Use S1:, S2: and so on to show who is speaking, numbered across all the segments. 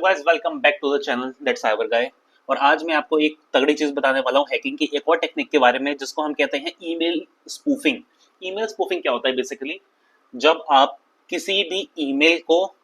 S1: Guys, welcome back to the channel that cyber guy. और आज मैं आपको एक तगड़ी चीज बताने वाला हूँ हैकिंग की एक और टेक्निक के बारे में, जिसको हम कहते हैं ईमेल स्पूफिंग। ईमेल स्पूफिंग क्या होता है बेसिकली? जब आप किसी भी ईमेल को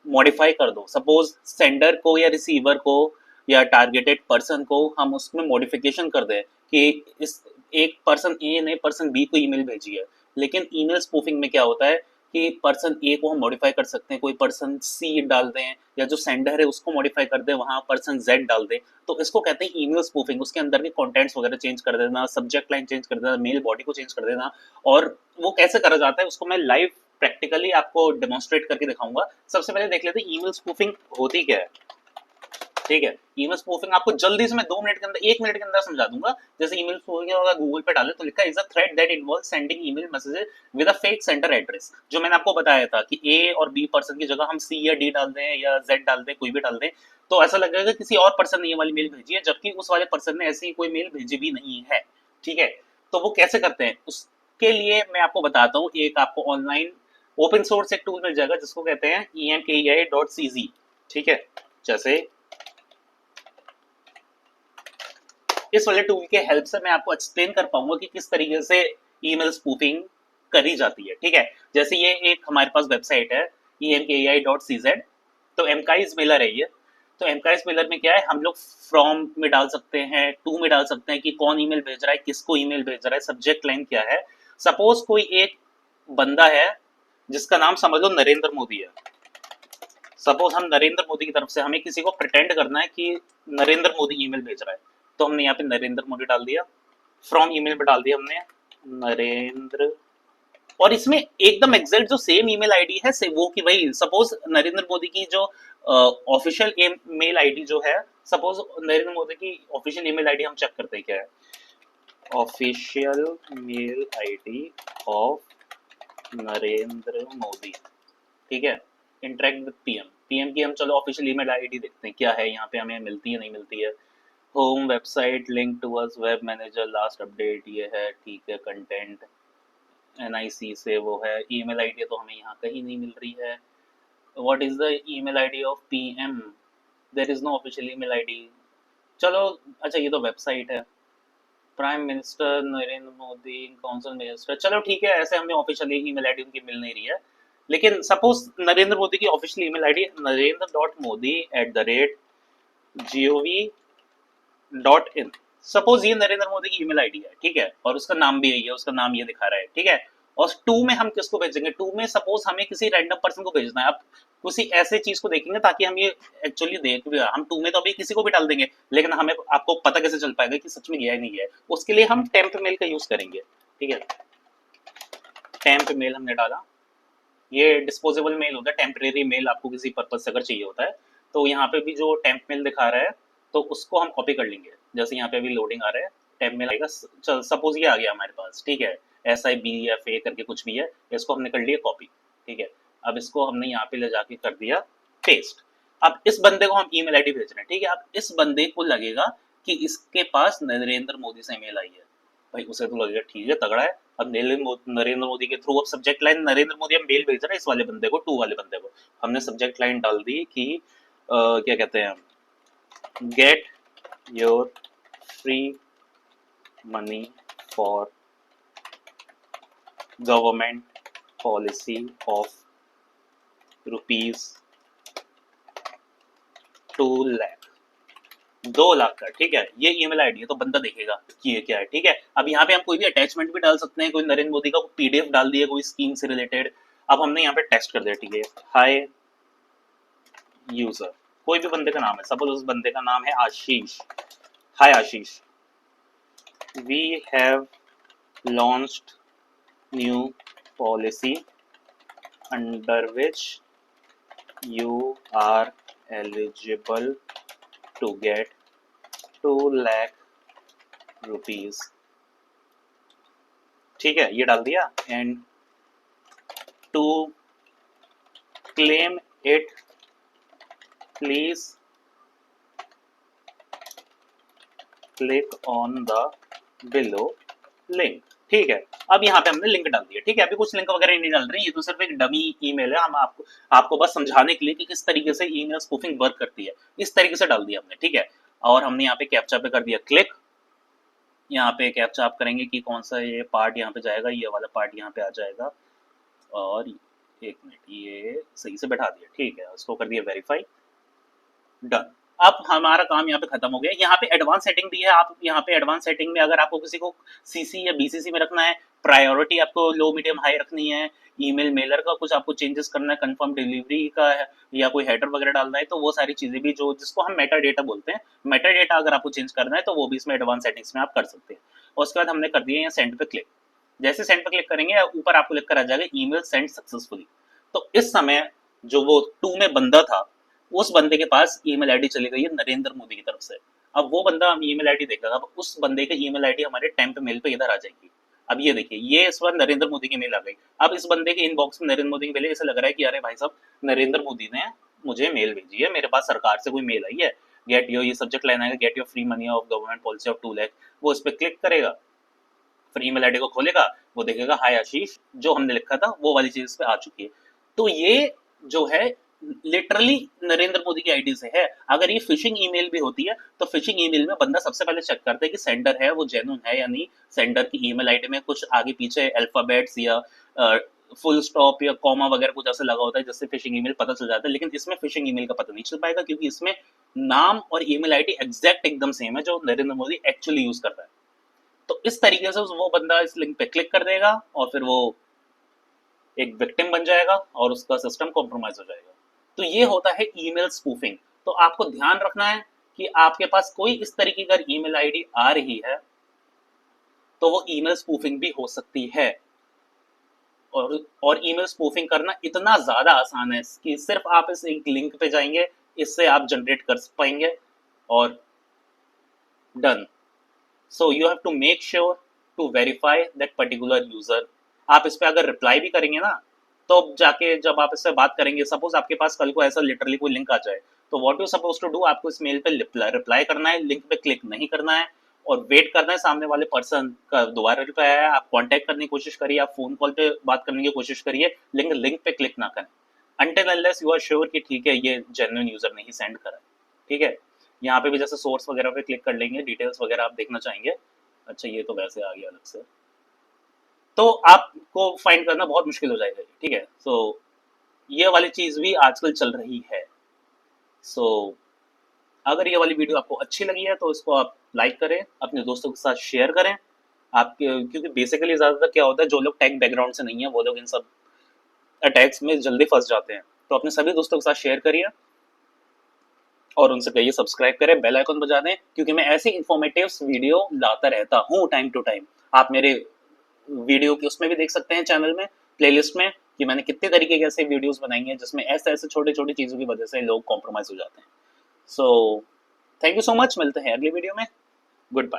S1: मॉडिफाई कर दो, सपोज सेंडर को या रिसीवर को या टारगेटेड पर्सन को हम उसमें मॉडिफिकेशन कर दें कि इस एक पर्सन ए ने पर्सन बी को ईमेल भेजी है। लेकिन ईमेल स्पूफिंग में क्या होता है कि पर्सन ए को हम मॉडिफाई कर सकते हैं, कोई पर्सन सी डाल दें या जो सेंडर है उसको मॉडिफाई कर दें, वहां पर्सन जेड डाल दें। तो इसको कहते हैं ईमेल स्पूफिंग। उसके अंदर के कंटेंट्स वगैरह चेंज कर देना, सब्जेक्ट लाइन चेंज कर देना, मेल बॉडी को चेंज कर देना। और वो कैसे करा जाता है उसको मैं लाइव प्रैक्टिकली आपको डेमोन्स्ट्रेट करके दिखाऊंगा। सबसे पहले देख लेते हैं ईमेल स्पूफिंग होती क्या है। ठीक है, ईमेल स्पूफिंग आपको जल्दी से मैं 2 मिनट के अंदर 1 मिनट के अंदर समझा दूंगा। जैसे ईमेल स्पूफिंग होगा, गूगल पे डाले तो लिखा है is a thread that involve sending email messages with a fake sender address. जो मैंने आपको बताया था कि ए और बी पर्सन की जगह हम सी या डी डाल दें या जेड डाल दें, कोई भी डाल दें, तो ऐसा लगेगा किसी और पर्सन ने ये वाली मेल भेजी है, जबकि उस वाले पर्सन ने ऐसी कोई मेल भेजी भी नहीं है। ठीक है, तो वो कैसे करते हैं उसके लिए मैं आपको बताता हूँ। एक आपको ऑनलाइन ओपन सोर्स एक टूल मिल जाएगा जिसको कहते हैं emkei.cz। ठीक है, जैसे इस वाले टूल के हेल्प से मैं आपको एक्सप्लेन कर पाऊंगा कि किस तरीके से ईमेल स्पूफिंग करी जाती है। ठीक है, जैसे ये एक हमारे पास वेबसाइट है emkai.cz। तो एमकाइज मेलर है ये। तो एमकाइज मेलर में क्या है, हम लोग फ्रॉम में डाल सकते हैं, टू में डाल सकते हैं कि कौन ईमेल भेज रहा है, किसको ईमेल भेज रहा है, सब्जेक्ट लाइन क्या है। सपोज कोई एक बंदा है जिसका नाम समझ लो नरेंद्र मोदी है। सपोज हम नरेंद्र मोदी की तरफ से हमें किसी को प्रिटेंड करना है कि नरेंद्र मोदी ईमेल भेज रहा है, तो हमने यहाँ पे नरेंद्र मोदी डाल दिया, फ्रॉम ईमेल पे डाल दिया हमने नरेंद्र। और इसमें एकदम एग्जैक्ट जो सेम ईमेल आईडी है से वो की वही, सपोज नरेंद्र मोदी की जो ऑफिशियल मेल आईडी जो है, सपोज नरेंद्र मोदी की ऑफिशियल ईमेल आईडी हम चेक करते हैं क्या है, official mail ID of Narendra Modi. ठीक है, इंटरेक्ट विद पीएम। पीएम की हम चलो ऑफिशियल ईमेल आईडी देखते हैं क्या है, यहाँ पे हमें मिलती है नहीं मिलती है। Home website link towards web manager last update ये है। ठीक है, कंटेंट एनआईसी से वो है। ईमेल आईडी तो हमें यहाँ कहीं नहीं मिल रही है। What is the email ID of PM? There is no official email ID. चलो, अच्छा ये तो वेबसाइट है। Prime minister Narendra Modi, council minister, चलो ठीक है, ऐसे हमें ऑफिशियल ईमेल आईडी उनकी मिल नहीं रही है। लेकिन सपोज नरेंद्र मोदी की official email ID narendra.modi@gov.in। Suppose ये नरेंद्र मोदी की ईमेल आईडी है, ठीक है, और उसका नाम भी यही है, उसका नाम ये दिखा रहा है। ठीक है, और टू में हम किसको भेजेंगे? टू में सपोज हमें किसी रैंडम पर्सन को भेजना है। अब किसी ऐसे चीज को देखेंगे ताकि हम ये एक्चुअली देख भी, हम टू में तो अभी किसी को भी डाल देंगे, लेकिन हमें आपको पता कैसे चल पाएगा कि सच में गया है नहीं गया है? उसके लिए हम टेम्प मेल का यूज करेंगे। ठीक है, टेम्प मेल हमने डाला। ये डिस्पोजेबल मेल होता है, टेम्परेरी मेल आपको किसी पर्पज से अगर चाहिए होता है। तो यहाँ पे भी जो टेम्प मेल दिखा रहा है, तो उसको हम कॉपी कर लेंगे। जैसे यहाँ पे अभी लोडिंग आ रहा है, टेम्प मेल आएगा। चल सपोज ये आ गया हमारे पास। ठीक है, SIBF करके कुछ भी है, इसको हमने कर लिया कॉपी। ठीक है, अब इसको हमने यहाँ पे ले जाके कर दिया पेस्ट। अब इस बंदे को हम ईमेल आईडी भेज रहे हैं। ठीक है, अब इस बंदे को लगेगा कि इसके पास नरेंद्र मोदी से ईमेल आई है। भाई उसे तो लगेगा ठीक है, तगड़ा है। अब नरेंद्र मोदी के थ्रू अब सब्जेक्ट लाइन नरेंद्र मोदी हम मेल भेज रहे हैं इस वाले बंदे को, टू वाले बंदे को। हमने सब्जेक्ट लाइन डाल दी कि क्या कहते हैं, get your free money for government policy of ₹2 lakh, 2 lakh का। ठीक है, ये ईमेल आईडी है, तो बंदा देखेगा कि ये क्या है। ठीक है, अब यहाँ पे हम कोई भी अटैचमेंट भी डाल सकते हैं, कोई नरेंद्र मोदी का PDF डाल दिया कोई स्कीम से रिलेटेड। अब हमने यहाँ पे टेस्ट कर दिया। ठीक है, हाय यूजर, कोई भी बंदे का नाम है, सपोज उस बंदे का नाम है Ashish. Hi Ashish, we have launched new policy under which you are eligible to get 2 lakh rupees. ठीक है, ये डाल दिया। And to claim it please click on the below link. ठीक है। अब यहाँ पे हमने लिंक डाल दिया, ठीक है। अभी कुछ लिंक वगैरह नहीं डाल रहे, ये तो सिर्फ एक डमी ईमेल है, हम आपको बस समझाने के लिए कि किस तरीके से ईमेल स्पूफिंग वर्क करती है, इस तरीके से डाल दिया हमने, ठीक है। और हमने यहाँ पे कैप्चा पे कर दिया क्लिक। यहाँ पे कैप्चा आप करेंगे कि कौन सा ये पार्ट यहाँ पे जाएगा, ये वाला पार्ट यहाँ पे आ जाएगा। और एक मिनट, ये सही से बैठा दिया, ठीक है। उसको कर दिया वेरीफाई, डन। अब हमारा काम यहाँ पे खत्म हो गया। यहाँ पे एडवांस सेटिंग भी है, आप यहाँ पे एडवांस सेटिंग में अगर आपको किसी को सीसी या बीसीसी में रखना है, प्रायोरिटी आपको लो मीडियम हाई रखनी है, ईमेल मेलर का कुछ आपको चेंजेस करना है, कंफर्म डिलीवरी का है, या कोई हेडर वगैरह डालना है, तो वो सारी चीजें भी जो जिसको हम मेटा डेटा बोलते हैं, मेटा डेटा अगर आपको चेंज करना है तो वो भी इसमें एडवांस सेटिंग्स में आप कर सकते हैं। और उसके बाद हमने कर दिया यहाँ सेंड पे क्लिक। जैसे सेंड पे क्लिक करेंगे ऊपर आपको लिख कर आ जाएगा ईमेल सेंड सक्सेसफुली। तो इस समय जो वो 2 में बंदा था, उस बंदे के पास ईमेल आईडी चली गई है नरेंद्र मोदी की तरफ से। अब वो बंदा ईमेल आईडी देखेगा, अब उस बंदे की ईमेल आईडी हमारे टेम्प मेल पे इधर आ जाएगी। अब ये देखिए, ये इस बार नरेंद्र मोदी की मेल आ गई। अब इस बंदे के इनबॉक्स में नरेंद्र मोदी की मेल है, ऐसा लग रहा है कि अरे भाई साहब, नरेंद्र मोदी ने मुझे मेल भेजी है, मेरे पास सरकार से कोई मेल आई है, गेट योर, ये सब्जेक्ट लाइन आएगा, get your free money of government policy of 2 lakh. वो इस पर क्लिक करेगा, फिर ईमेल आईडी को खोलेगा, वो देखेगा हाय आशीष, जो हमने लिखा था वो वाली चीज पे आ चुकी है। तो ये जो है लिटरली नरेंद्र मोदी की आईडी से है। अगर ये फिशिंग ईमेल भी होती है तो फिशिंग ईमेल में बंदा सबसे पहले चेक करता है कि सेंडर है वो जेन्युइन है या नहीं। सेंडर की ईमेल आईडी में कुछ आगे पीछे अल्फाबेट्स या फुल स्टॉप या कॉमा वगैरह कुछ ऐसा लगा होता है जिससे फिशिंग ईमेल पता चल जाता है। लेकिन इसमें फिशिंग ईमेल का पता नहीं चल पाएगा क्योंकि इसमें नाम और ईमेल आईडी एग्जैक्ट एकदम सेम है जो नरेंद्र मोदी एक्चुअली यूज कर रहा है। तो इस तरीके से वो बंदा इस लिंक पे क्लिक कर देगा और फिर वो एक विक्टिम बन जाएगा और उसका सिस्टम कॉम्प्रोमाइज हो जाएगा। तो ये होता है ईमेल स्पूफिंग। तो आपको ध्यान रखना है कि आपके पास कोई इस तरीके का ईमेल आईडी आ रही है तो वो ईमेल स्पूफिंग भी हो सकती है। और ईमेल स्पूफिंग करना इतना ज्यादा आसान है कि सिर्फ आप इस एक लिंक पे जाएंगे, इससे आप जनरेट कर पाएंगे और done. So you have to make sure to verify that particular user। आप इस पे अगर रिप्लाई भी करेंगे ना, तो जाके जब आप इससे बात करेंगे, सपोज आपके पास कल को ऐसा लिटरली कोई लिंक आ जाए, तो what you suppose to do, आपको इस मेल पे रिप्लाई करना है, लिंक पे क्लिक नहीं करना है और वेट करना है सामने वाले पर्सन का दोबारा रिप्लाई आया। आप कांटेक्ट करने की कोशिश करिए, आप फोन कॉल पे बात करने की कोशिश करिए, लेकिन लिंक पे क्लिक ना करें until unless you are sure कि ठीक है ये जेन्युइन यूजर ने ही सेंड करा है, ठीक है। यहाँ पे भी जैसे सोर्स वगैरह पे क्लिक कर लेंगे, डिटेल्स वगैरह आप देखना चाहेंगे। अच्छा, ये तो वैसे आ गया अलग से, तो आपको फाइंड करना बहुत मुश्किल हो जाएगा, ठीक है। सो ये वाली चीज भी आजकल चल रही है। सो अगर ये वाली वीडियो आपको अच्छी लगी है तो इसको आप लाइक करें, अपने दोस्तों के साथ शेयर करें। आप क्योंकि बेसिकली ज्यादातर क्या होता है, जो लोग टेक बैकग्राउंड से नहीं है वो लोग इन सब अटैक्स में जल्दी फंस जाते हैं। तो अपने सभी दोस्तों के साथ शेयर करिए और उनसे कहिए सब्सक्राइब करें, बेल आइकन बजा दें, क्योंकि मैं ऐसी इंफॉर्मेटिव वीडियो लाता रहता हूँ टाइम टू टाइम। आप मेरे वीडियो की उसमें भी देख सकते हैं चैनल में, प्लेलिस्ट में, कि मैंने कितने तरीके के ऐसे वीडियोस बनाई हैं जिसमें ऐसे ऐसे छोटे छोटे चीजों की वजह से लोग कॉम्प्रोमाइज हो जाते हैं। So thank you so much, मिलते हैं अगली वीडियो में। Good bye.